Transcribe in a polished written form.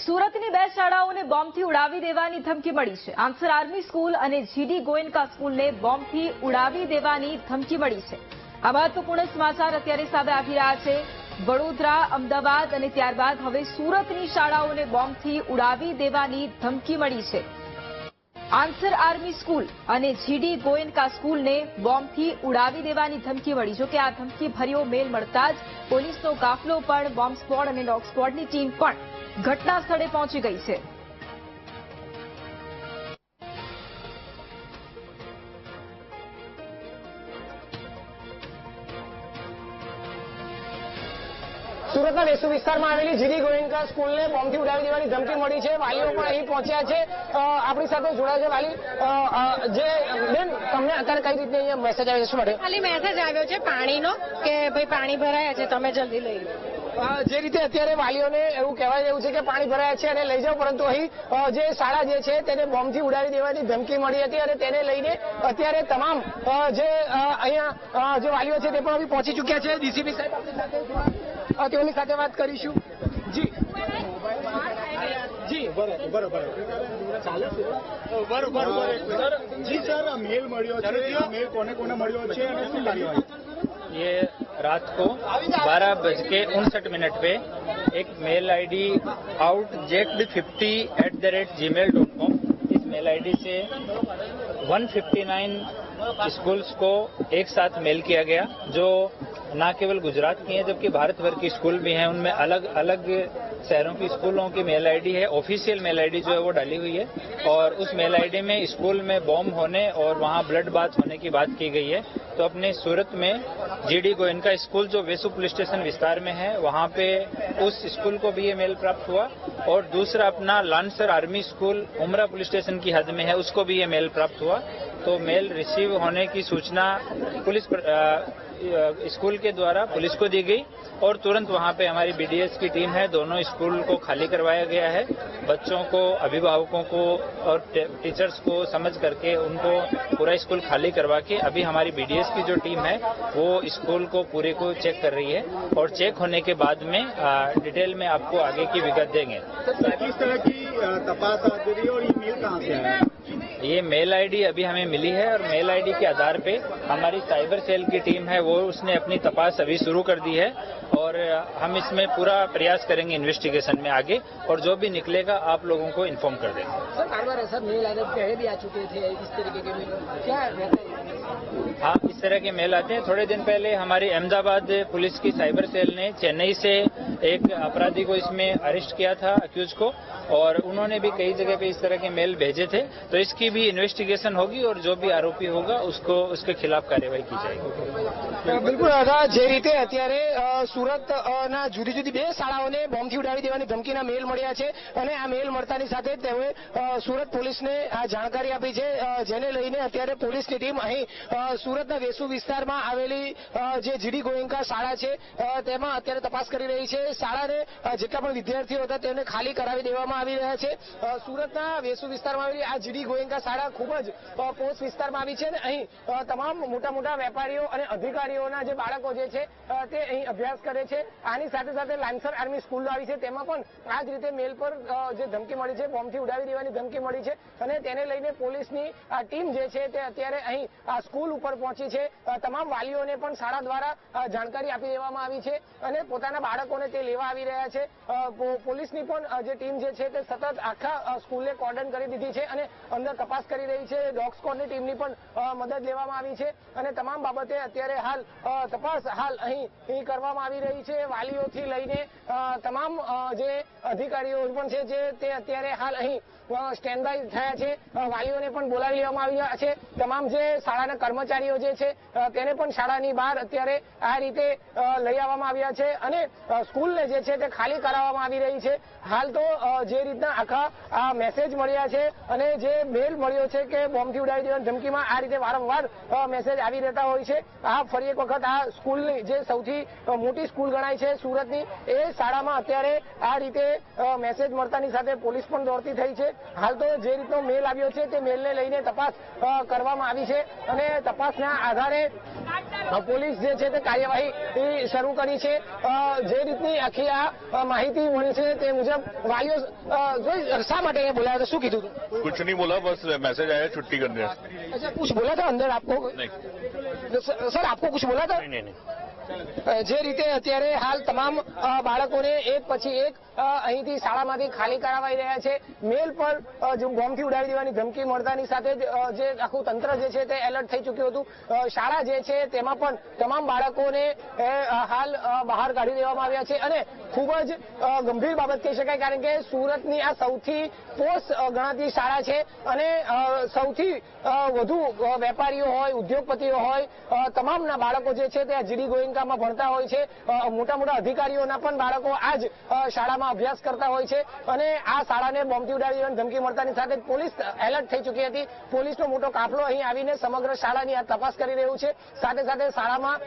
સુરતની બે શાળાઓને બોમ્બથી ઉડાવી દેવાની ધમકી મળી છે। આન્સર આર્મી સ્કૂલ અને જીડી ગોયનકા સ્કૂલને બોમ્બથી ઉડાવી દેવાની ધમકી મળી છે। આ મહત્વપૂર્ણ સમાચાર અત્યારે સામે આવી રહ્યા છે। વડોદરા, અમદાવાદ અને ત્યારબાદ હવે સુરતની શાળાઓને બોમ્બથી ઉડાવી દેવાની ધમકી મળી છે। આન્સર આર્મી સ્કૂલ અને જીડી ગોયનકા સ્કૂલને બોમ્બથી ઉડાવી દેવાની ધમકી મળી। જો કે આ ધમકી ભર્યો મેલ મળતા જ પોલીસનો કાફલો પણ બોમ્બ સ્ક્વોડ અને ડોગ સ્ક્વોડની ટીમ પણ ઘટના સ્થળે પહોંચી ગઈ છે। સુરતના વેસુ વિસ્તારમાં આવેલી જીડી ગોયનકા સ્કૂલને બોમ્બથી ઉડાવી દેવાની ધમકી મળી છે। વાલીઓ પણ અહીં પહોંચ્યા છે। આપણી સાથે જોડાયા છે વાલી। જે બેન, તમને અત્યારે કઈ રીતે અહીંયા મેસેજ આવ્યો છે? શું માટે ખાલી મેસેજ આવ્યો છે પાણીનો કે ભાઈ પાણી ભરાયા છે, તમે જલ્દી લઈ લો। જે રીતે અત્યારે વાલીઓને એવું કહેવાય એવું છે કે પાણી ભરાયા છે અને લઈ જાઓ, પરંતુ અહીં જે શાળા જે છે તેને બોમ્બથી ઉડાવી દેવાની ધમકી મળી હતી અને તેને લઈને અત્યારે તમામ જે અહીંયા જે વાલીઓ છે તે પણ અહીં પહોંચી ચૂક્યા છે। ડીસીપી સાહેબ આપણી સાથે તેઓની સાથે વાત કરીશું। જી જી બરોબર જી સર, મેલ મળ્યો છે, મેલ કોને કોને મળ્યો છે અને શું કાર્યવાહી? ये रात को 12:59 पे एक मेल आईडी outject50@gmail.com, इस मेल आईडी से 159 स्कूल्स को एक साथ मेल किया गया, जो न केवल गुजरात की हैं जबकि भारत भर की स्कूल भी हैं। उनमें अलग अलग शहरों की स्कूलों की मेल आईडी है। ऑफिशियल मेल आईडी जो है वो डाली हुई है और उस मेल आईडी में स्कूल में बॉम्ब होने और वहां ब्लड बाथ होने की बात की गई है। तो अपने सूरत में जीडी गोयनका स्कूल जो वेसु पुलिस स्टेशन विस्तार में है, वहां पे उस स्कूल को भी ये मेल प्राप्त हुआ और दूसरा अपना लांसर आर्मी स्कूल उमरा पुलिस स्टेशन की हद में है, उसको भी ये मेल प्राप्त हुआ। तो मेल रिसीव होने की सूचना पुलिस स्कूल के द्वारा पुलिस को दी गई और तुरंत वहां पे हमारी बीडीएस की टीम है। दोनों स्कूल को खाली करवाया गया है। बच्चों को, अभिभावकों को और टीचर्स को समझ करके उनको पूरा स्कूल खाली करवा के अभी हमारी बीडीएस की जो टीम है वो स्कूल को पूरे को चेक कर रही है और चेक होने के बाद में डिटेल में आपको आगे की विगत देंगे। किस तरह की तपास आती रही और ये मेल कहाँ से आया? ये मेल आईडी अभी हमें मिली है और मेल आईडी के आधार पे हमारी साइबर सेल की टीम है वो उसने अपनी तपास अभी शुरू कर दी है और हम इसमें पूरा प्रयास करेंगे इन्वेस्टिगेशन में आगे, और जो भी निकलेगा आप लोगों को इन्फॉर्म कर देंगे। सर, बार बार ऐसा मेल आने पहले भी आ चुके थे इस तरीके के मेल, क्या रहता है? हाँ, इस तरह के मेल आते हैं। थोड़े दिन पहले हमारी अहमदाबाद पुलिस की साइबर सेल ने चेन्नई से एक अपराधी को इसमें अरेस्ट किया था, अक्यूज को, और उन्होंने भी कई जगह पे इस तरह के मेल भेजे थे। तो इसकी भी इन्वेस्टिगेशन होगी और जो भी आरोपी होगा उसको उसके खिलाफ कार्यवाही की जाएगी। બિલકુલ, જે રીતે અત્યારે સુરતના જુદી જુદી બે શાળાઓને બોમ્બથી ઉડાવી દેવાની ધમકીના મેલ મળ્યા છે અને આ મેલ મળતાની સાથે તેઓએ સુરત પોલીસને આ જાણકારી આપી છે, જેને લઈને અત્યારે પોલીસની ટીમ અહીં સુરતના વેસુ વિસ્તારમાં આવેલી જે જીડી ગોયનકા શાળા છે તેમાં અત્યારે તપાસ કરી રહી છે। શાળાને જેટલા પણ વિદ્યાર્થીઓ હતા તેમને ખાલી કરાવી દેવામાં આવી રહ્યા છે। સુરતના વેસુ વિસ્તારમાં આવેલી આ જીડી ગોયનકા શાળા ખૂબ જ પોસ્ટ વિસ્તારમાં આવી છે અને અહીં તમામ મોટા મોટા વેપારીઓ અને અધિકારીઓના જે બાળકો જે છે તે અહીં અભ્યાસ કરે છે। આની સાથે સાથે લાન્સર આર્મી સ્કૂલ આવી છે, તેમાં પણ આ જ રીતે મેલ પર જે ધમકી મળી છે, બોમ્બથી ઉડાવી દેવાની ધમકી મળી છે અને તેને લઈને પોલીસની આ ટીમ જે છે તે અત્યારે અહીં આ સ્કૂલ ઉપર પહોંચી છે। તમામ વાલીઓને પણ શાળા દ્વારા જાણકારી આપી દેવામાં આવી છે અને પોતાના બાળકોને તે લેવા આવી રહ્યા છે। પોલીસની પણ જે ટીમ જે છે તે સતત આખા સ્કૂલને કોર્ડન કરી દીધી છે અને અંદર તપાસ કરી રહી છે। ડોગ સ્ક્વોડની ટીમની પણ મદદ લેવામાં આવી છે અને તમામ બાબતે અત્યારે હાલ તપાસ અહીં કરવામાં આવી રહી છે। વાલીઓથી લઈને તમામ જે અધિકારીઓ પણ છે જે તે અત્યારે હાલ અહીં સ્ટેન્ડ બાય થયા છે। વાલીઓને પણ બોલાવી લેવામાં આવ્યા છે। તમામ જે શાળાના કર્મચારીઓ જે છે તેને પણ શાળાની બહાર અત્યારે આ રીતે લઈ આવવામાં આવ્યા છે અને સ્કૂલને જે છે તે ખાલી કરાવવામાં આવી રહી છે। હાલ તો જે રીતના આખા આ મેસેજ મળ્યા છે અને જે મેલ મળ્યો છે કે બોમ્બથી ઉડાવી દેવાની ધમકીમાં આ રીતે વારંવાર મેસેજ આવી રહેતા હોય છે। આ ફરી એક વખત આ સ્કૂલની જે સૌથી મોટી સ્કૂલ ગણાય છે સુરતની, એ શાળામાં અત્યારે આ રીતે મેસેજ મળતાની સાથે પોલીસ પણ દોડતી થઈ છે। હાલ તો જે રીતનો મેલ આવ્યો છે તે મેલને લઈને તપાસ કરવામાં આવી છે અને તપાસના આધારે પોલીસ જે છે તે કાર્યવાહી શરૂ કરી છે. જે રીતની આખી આ માહિતી મળી છે તે મુજબ વાલીઓ શા માટે અહીંયા બોલાયા હતા, શું કીધું હતું? कुछ नहीं बोला, बस मैसेज आया छुट्टी करने। अच्छा, कुछ बोला था अंदर आपको? नहीं सर, आपको कुछ बोला था? नहीं। જે રીતે અત્યારે હાલ તમામ બાળકોને એક પછી એક અહીંથી શાળામાંથી ખાલી કરાવાઈ રહ્યા છે. મેલ પર જો બોમ્બથી ઉડાવી દેવાની ધમકી મળતાની સાથે જે આખું તંત્ર જે છે તે એલર્ટ થઈ ચૂક્યું હતું. શાળા જે છે તેમાં પણ તમામ બાળકોને હાલ બહાર કાઢી દેવામાં આવ્યા છે અને ખૂબ જ ગંભીર બાબત કહી શકાય, કારણ કે સુરતની આ સૌથી પોસ્ટ ગણાતી શાળા છે અને સૌથી વધુ વેપારીઓ હોય, ઉદ્યોગપતિઓ હોય, તમામના બાળકો જે છે તે આ જીડી ગોયન્કામાં ભણતા હોય છે. મોટા મોટા અધિકારીઓના પણ બાળકો આ જ શાળામાં અભ્યાસ કરતા હોય છે અને આ શાળાને બોમ્બથી ઉડાવી દેવાની ધમકી મળતાની સાથે પોલીસ એલર્ટ થઈ ચૂકી હતી. પોલીસનો મોટો કાફલો અહીં આવીને સમગ્ર શાળાની આ તપાસ કરી રહ્યું છે. સાથે સાથે શાળામાં